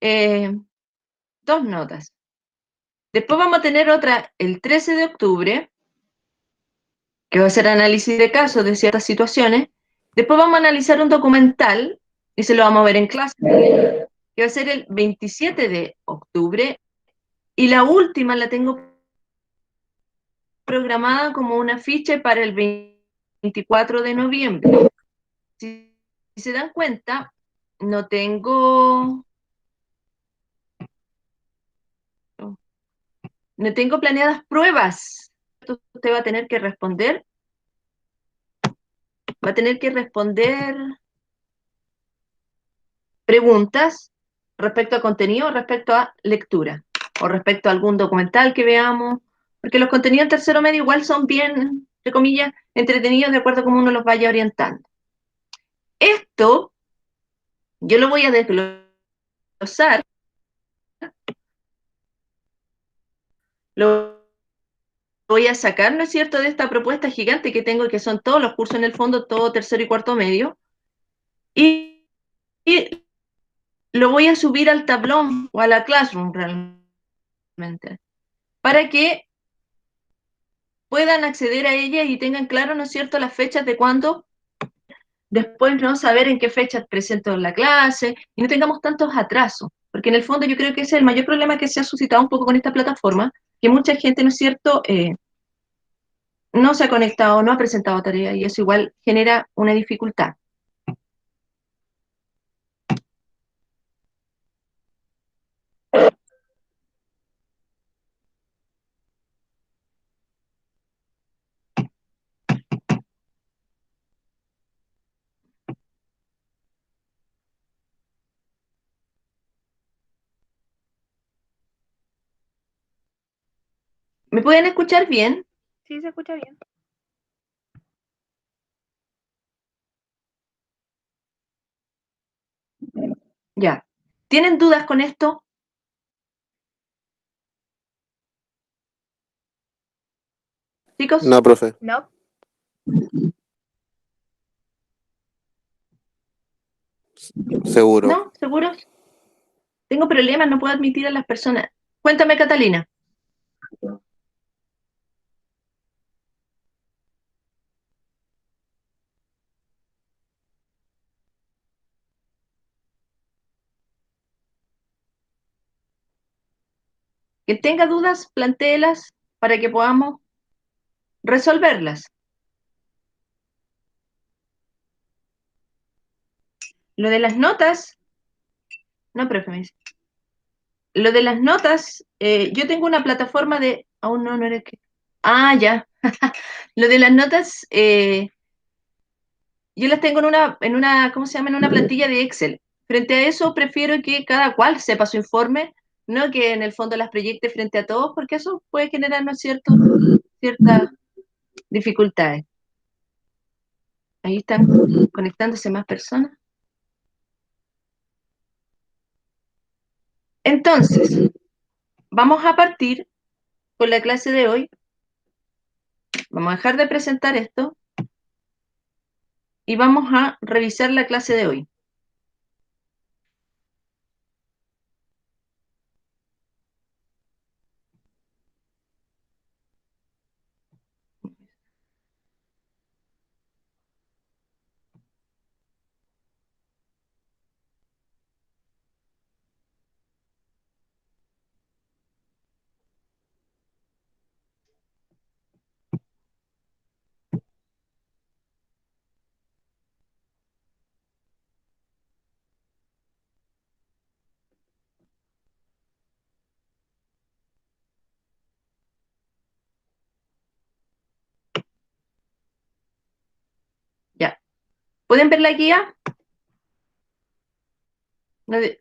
eh, 2 notas. Después vamos a tener otra el 13 de octubre, que va a ser análisis de casos de ciertas situaciones. Después vamos a analizar un documental, y se lo vamos a ver en clase, que va a ser el 27 de octubre. Y la última la tengo programada como un afiche para el 24 de noviembre. Si se dan cuenta, no tengo planeadas pruebas. Usted va a tener que responder preguntas respecto a contenido, respecto a lectura, o respecto a algún documental que veamos, porque los contenidos en tercero medio igual son bien, entre comillas, entretenidos de acuerdo a cómo uno los vaya orientando. Esto yo lo voy a desglosar, lo voy a sacar, ¿no es cierto?, de esta propuesta gigante que tengo, que son todos los cursos en el fondo, todo tercero y cuarto medio, y lo voy a subir al tablón o a la Classroom realmente, para que puedan acceder a ella y tengan claro, ¿no es cierto?, las fechas de cuándo, después no saber en qué fecha presento la clase y no tengamos tantos atrasos, porque en el fondo yo creo que ese es el mayor problema que se ha suscitado un poco con esta plataforma, que mucha gente, ¿no es cierto?, no se ha conectado, no ha presentado tarea y eso igual genera una dificultad. ¿Me pueden escuchar bien? Sí, se escucha bien. Ya. ¿Tienen dudas con esto? Chicos. No, profe. No. Seguro. ¿No? ¿Seguros? Tengo problemas, no puedo admitir a las personas. Cuéntame, Catalina. Quien tenga dudas, plantéelas para que podamos resolverlas. Lo de las notas, no, profe, me dice. Lo de las notas, yo tengo una plataforma de, aún no era que, ya. Lo de las notas, yo las tengo en una, ¿cómo se llama? En una plantilla de Excel. Frente a eso, prefiero que cada cual sepa su informe, no que en el fondo las proyecte frente a todos, porque eso puede generar, ¿no es cierto?, ciertas dificultades. Ahí están conectándose más personas. Entonces, vamos a partir con la clase de hoy. Vamos a dejar de presentar esto y vamos a revisar la clase de hoy. Ya. ¿Pueden ver la guía? Ahí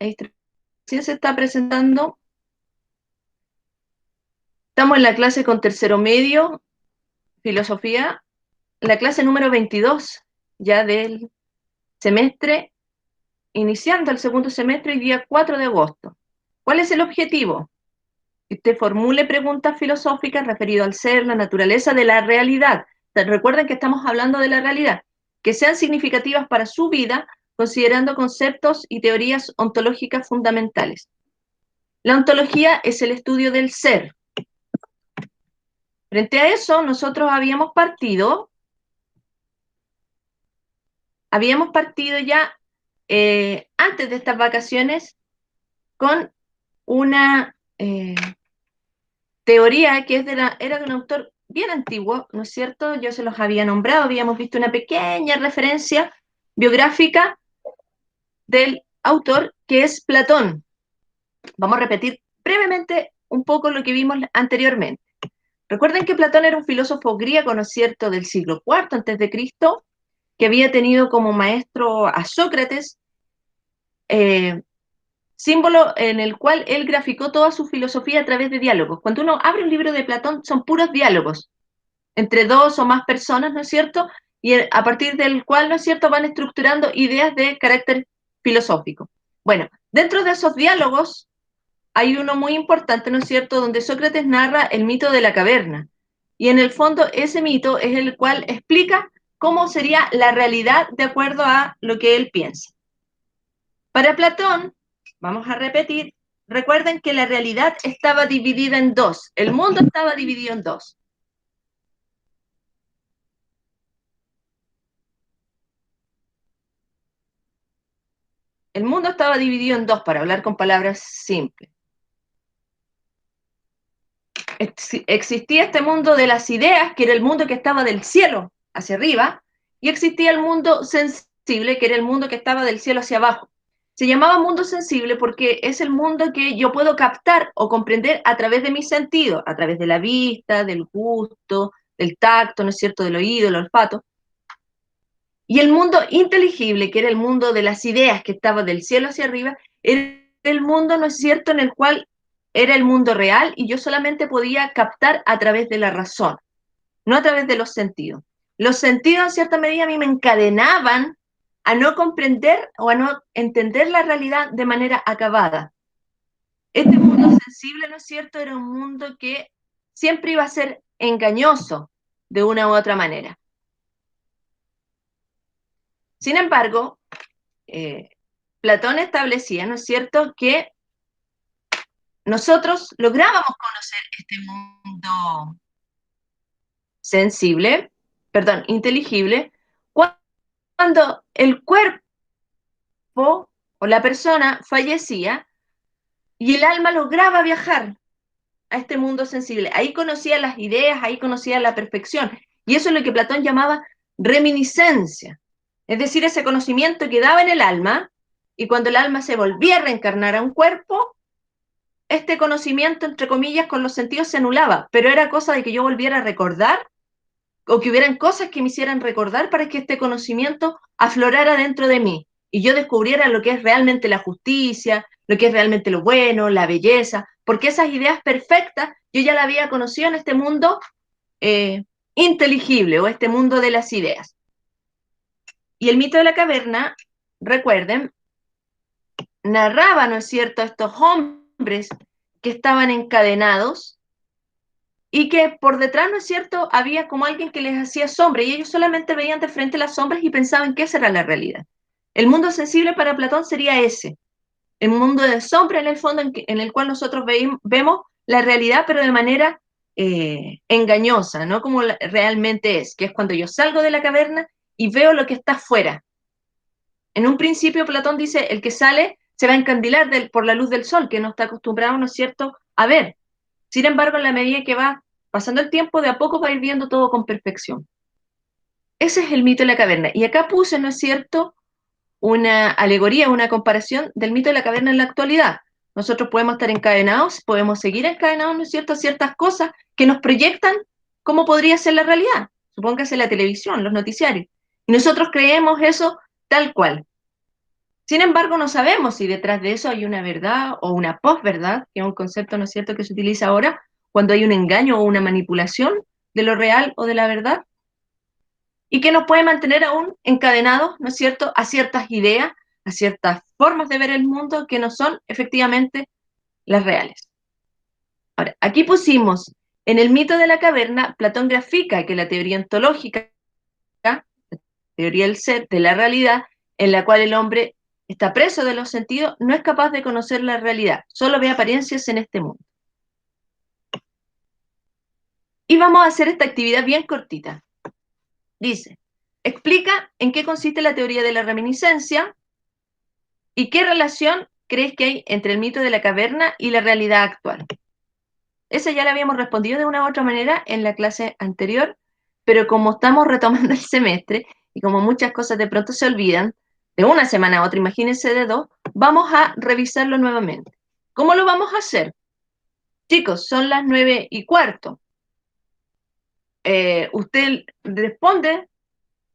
está. Sí, se está presentando. Estamos en la clase con tercero medio, filosofía, la clase número 22, ya del semestre, iniciando el segundo semestre, el día 4 de agosto. ¿Cuál es el objetivo? Que usted formule preguntas filosóficas referidas al ser, la naturaleza de la realidad. Recuerden que estamos hablando de la realidad, que sean significativas para su vida, considerando conceptos y teorías ontológicas fundamentales. La ontología es el estudio del ser. Frente a eso, nosotros habíamos partido ya antes de estas vacaciones con una teoría que era de un autor bien antiguo, ¿no es cierto? Yo se los había nombrado, habíamos visto una pequeña referencia biográfica del autor, que es Platón. Vamos a repetir brevemente un poco lo que vimos anteriormente. Recuerden que Platón era un filósofo griego, ¿no es cierto?, del siglo IV antes de Cristo, que había tenido como maestro a Sócrates, símbolo en el cual él graficó toda su filosofía a través de diálogos. Cuando uno abre un libro de Platón, son puros diálogos entre dos o más personas, ¿no es cierto? Y a partir del cual, ¿no es cierto?, van estructurando ideas de carácter filosófico. Bueno, dentro de esos diálogos hay uno muy importante, ¿no es cierto?, donde Sócrates narra el mito de la caverna. Y en el fondo ese mito es el cual explica cómo sería la realidad de acuerdo a lo que él piensa. Para Platón, vamos a repetir, recuerden que la realidad estaba dividida en dos, el mundo estaba dividido en dos. El mundo estaba dividido en dos, para hablar con palabras simples. Existía este mundo de las ideas, que era el mundo que estaba del cielo hacia arriba, y existía el mundo sensible, que era el mundo que estaba del cielo hacia abajo. Se llamaba mundo sensible porque es el mundo que yo puedo captar o comprender a través de mis sentidos, a través de la vista, del gusto, del tacto, ¿no es cierto?, del oído, el olfato. Y el mundo inteligible, que era el mundo de las ideas que estaba del cielo hacia arriba, era el mundo, ¿no es cierto?, en el cual era el mundo real y yo solamente podía captar a través de la razón, no a través de los sentidos. Los sentidos, en cierta medida, a mí me encadenaban a no comprender o a no entender la realidad de manera acabada. Este mundo sensible, ¿no es cierto?, era un mundo que siempre iba a ser engañoso de una u otra manera. Sin embargo, Platón establecía, ¿no es cierto?, que nosotros lográbamos conocer este mundo sensible, perdón, inteligible, cuando el cuerpo o la persona fallecía y el alma lograba viajar a este mundo sensible. Ahí conocía las ideas, ahí conocía la perfección. Y eso es lo que Platón llamaba reminiscencia. Es decir, ese conocimiento que daba en el alma, y cuando el alma se volvía a reencarnar a un cuerpo, este conocimiento, entre comillas, con los sentidos se anulaba, pero era cosa de que yo volviera a recordar o que hubieran cosas que me hicieran recordar para que este conocimiento aflorara dentro de mí y yo descubriera lo que es realmente la justicia, lo que es realmente lo bueno, la belleza, porque esas ideas perfectas yo ya las había conocido en este mundo inteligible o este mundo de las ideas. Y el mito de la caverna, recuerden, narraba, ¿no es cierto?, a estos hombres que estaban encadenados y que por detrás, ¿no es cierto?, había como alguien que les hacía sombra y ellos solamente veían de frente las sombras y pensaban que esa era la realidad. El mundo sensible para Platón sería ese, el mundo de sombra en el fondo en el cual nosotros vemos la realidad pero de manera engañosa, no como realmente es, que es cuando yo salgo de la caverna y veo lo que está afuera. En un principio Platón dice, el que sale se va a encandilar por la luz del sol, que no está acostumbrado, ¿no es cierto?, a ver. Sin embargo, en la medida que va pasando el tiempo, de a poco va a ir viendo todo con perfección. Ese es el mito de la caverna. Y acá puse, ¿no es cierto?, una alegoría, una comparación del mito de la caverna en la actualidad. Nosotros podemos estar encadenados, podemos seguir encadenados, ¿no es cierto?, a ciertas cosas que nos proyectan cómo podría ser la realidad. Supóngase la televisión, los noticiarios. Y nosotros creemos eso tal cual. Sin embargo, no sabemos si detrás de eso hay una verdad o una posverdad, que es un concepto, ¿no es cierto?, que se utiliza ahora cuando hay un engaño o una manipulación de lo real o de la verdad, y que nos puede mantener aún encadenados, ¿no es cierto?, a ciertas ideas, a ciertas formas de ver el mundo que no son efectivamente las reales. Ahora, aquí pusimos, en el mito de la caverna, Platón grafica que la teoría ontológica, la teoría del ser, de la realidad, en la cual el hombre está preso de los sentidos, no es capaz de conocer la realidad, solo ve apariencias en este mundo. Y vamos a hacer esta actividad bien cortita. Dice, explica en qué consiste la teoría de la reminiscencia y qué relación crees que hay entre el mito de la caverna y la realidad actual. Esa ya la habíamos respondido de una u otra manera en la clase anterior, pero como estamos retomando el semestre y como muchas cosas de pronto se olvidan, de una semana a otra, imagínense de dos, vamos a revisarlo nuevamente. ¿Cómo lo vamos a hacer? Chicos, son las 9:15. Usted responde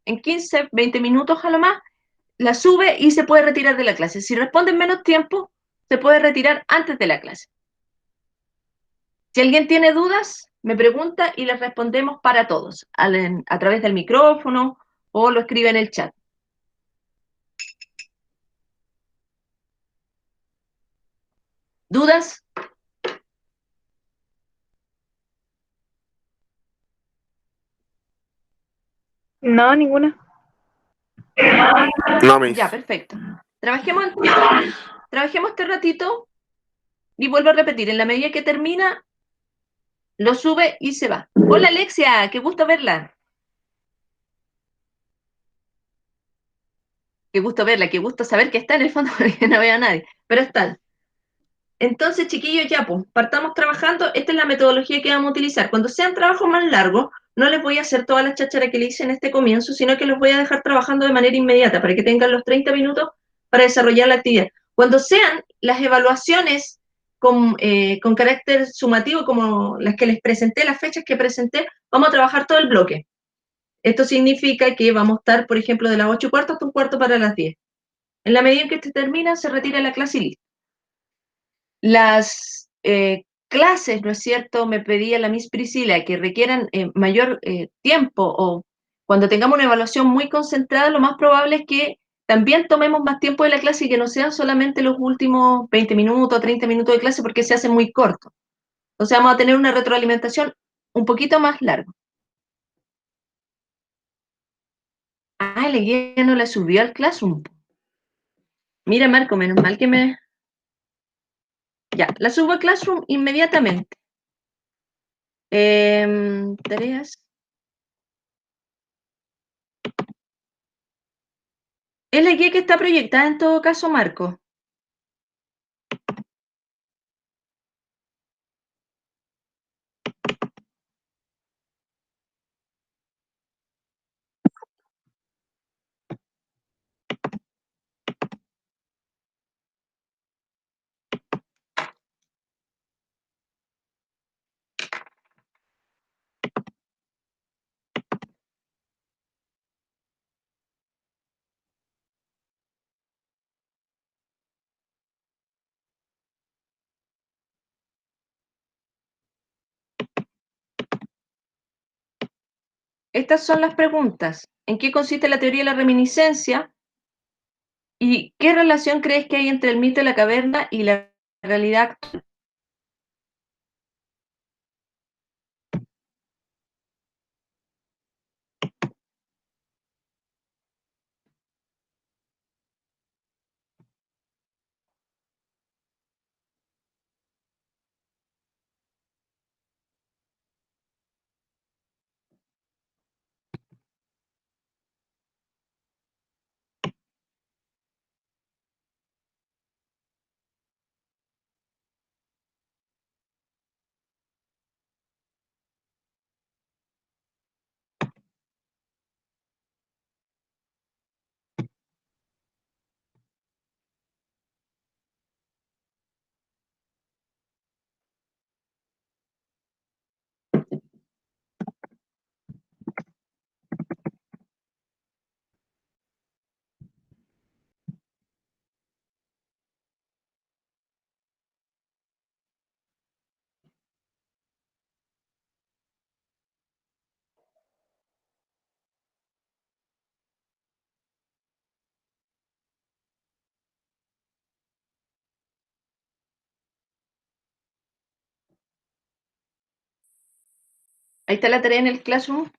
en 15, 20 minutos a lo más, la sube y se puede retirar de la clase. Si responde en menos tiempo, se puede retirar antes de la clase. Si alguien tiene dudas, me pregunta y les respondemos para todos, a través del micrófono o lo escribe en el chat. ¿Dudas? No, ninguna. No, Miss. Ya, perfecto. Trabajemos este ratito y vuelvo a repetir, en la medida que termina, lo sube y se va. Hola Alexia, qué gusto verla. Qué gusto verla, qué gusto saber que está en el fondo porque no veo a nadie, pero están. Entonces, chiquillos, ya, pues, partamos trabajando. Esta es la metodología que vamos a utilizar. Cuando sean trabajos más largos, no les voy a hacer toda la cháchara que le hice en este comienzo, sino que los voy a dejar trabajando de manera inmediata para que tengan los 30 minutos para desarrollar la actividad. Cuando sean las evaluaciones con carácter sumativo, como las que les presenté, las fechas que presenté, vamos a trabajar todo el bloque. Esto significa que vamos a estar, por ejemplo, de las 8:15 hasta 1:15 para las 10. En la medida en que este termina, se retira la clase y listo. Las clases, ¿no es cierto? Me pedía la Miss Priscila que requieran mayor tiempo o cuando tengamos una evaluación muy concentrada, lo más probable es que también tomemos más tiempo de la clase y que no sean solamente los últimos 20 minutos, 30 minutos de clase porque se hace muy corto. Entonces vamos a tener una retroalimentación un poquito más larga. Ah, la guía no la subió al Classroom. Mira, Marco, menos mal que me... Ya, la subo a Classroom inmediatamente. Tareas. Es la guía que está proyectada en todo caso, Marco. Estas son las preguntas. ¿En qué consiste la teoría de la reminiscencia? ¿Y qué relación crees que hay entre el mito de la caverna y la realidad actual? Ahí está la tarea en el Classroom.